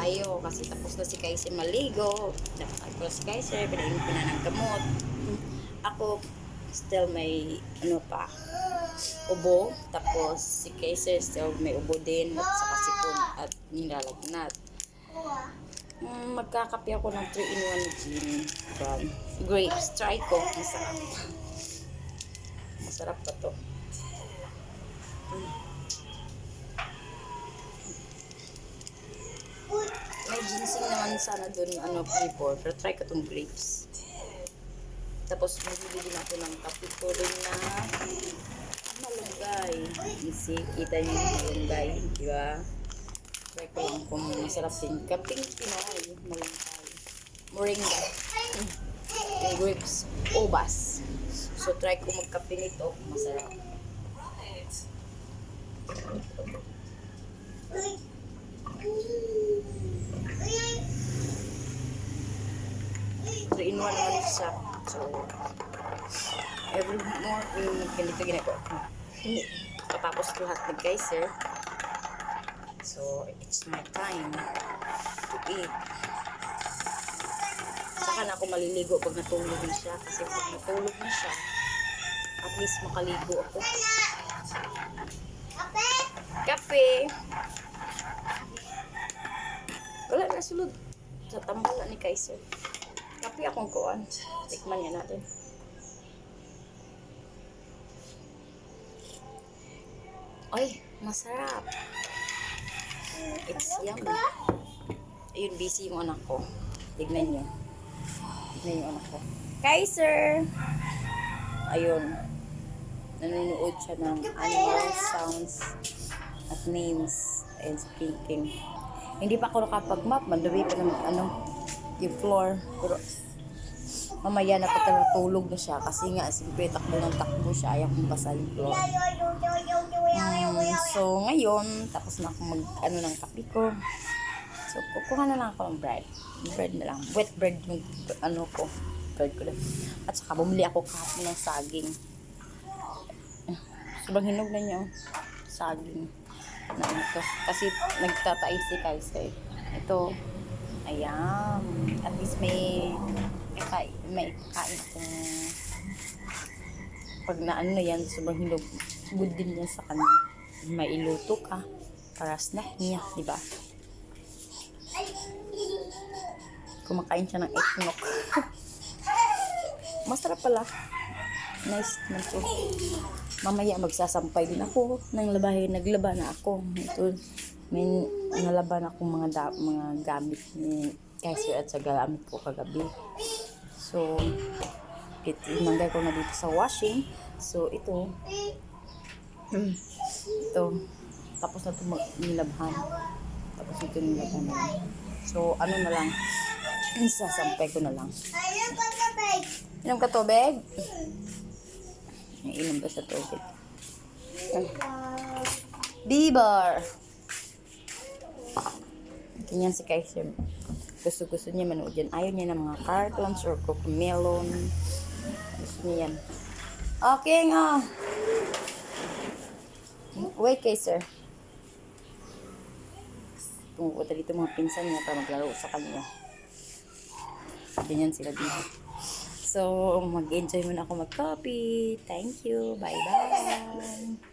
tayo kasi tapos na si Kaiser maligo. Tapos si Kaiser, pinainom ko na ng gamot. Ako, still may ano pa, ubo. Tapos si Kaiser still may ubo din at saka sipon at nilalagnat. Magkakape ako ng 3-in-1 gin from grapes. Try ko. Masarap. Masarap pa to. May ginseng naman sana dun, ano, flavor. Pero try ko tong grapes. Tapos magbili din ako ng kape ko rin na malunggay. Easy. Kita niyo yung malunggay. Diba? Try ko lang kung masarap din. Kaping Pinoy. Malunggay. Moringa. Yung grapes. Ubas. So try ko magkape nito. Masarap. 3-in-1 naman siya. So, every morning, ganito ginagawa ko. Katapos lahat ng Kaiser. So, it's my time to eat. Saka na ako maliligo pag natulog na siya. Kasi pag natulog na siya, at least makaligo ako. Kape! Wala na sulod. Sa tambala ni Kaiser. Kape akong kuwan. Tikman niya natin. Ay, masarap. It's yummy. Ayun, busy yung anak ko. Tignan niyo. Tignan yung anak ko. Kaiser! Ayun. Nanonood siya ng animal sounds at names and speaking. Hindi pa ako nakapag-map. Madami pa ng yung floor. Pero mamaya na pagka natulog na siya kasi nga siyempre takbo ng takbo siya. Ayaw kong basa yung floor. So ngayon, tapos na ako ng kape ko. So kukuha na lang ako ng bread. Bread na lang. Wet bread yung ko. Bread ko lang. At saka bumili ako kahapon ng saging. Sobrang hinog na niya. Saging. Na ito. Kasi nagtatais si Kaiser. Ito. Ayan. At least may kain akong pag na yan, sobrang hinog. Good din yan sa kanya. May iluto ka. Para snack niya, di ba? Kumakain siya ng eggnog. Masarap pala. Nice naman to. Mamaya magsasampay din ako ng labahin. Naglaba na ako. Ito, may nalaba na akong mga gamit ni Kaiser at sa gamit ko kagabi. So, inanggay ko na dito sa washing. So, ito. Ito. Tapos na ito nilabhan. Tapos ito nilabhan na lang. So, ano na lang. Isasampay ko na lang. Inom ka tubig? Inom ba sa tubig? Bibar! Ganyan si Kaiser. Gusto niya manood yan. Ayaw niya ng mga cartoons or cocomelon. Gusto niya yan. Okay nga. Wait, Kaiser. Tumupunta dito mga pinsan niya para maglaro sa kanya. Ganyan sila dito. So, mag-enjoy muna ako mag-coffee. Thank you. Bye-bye.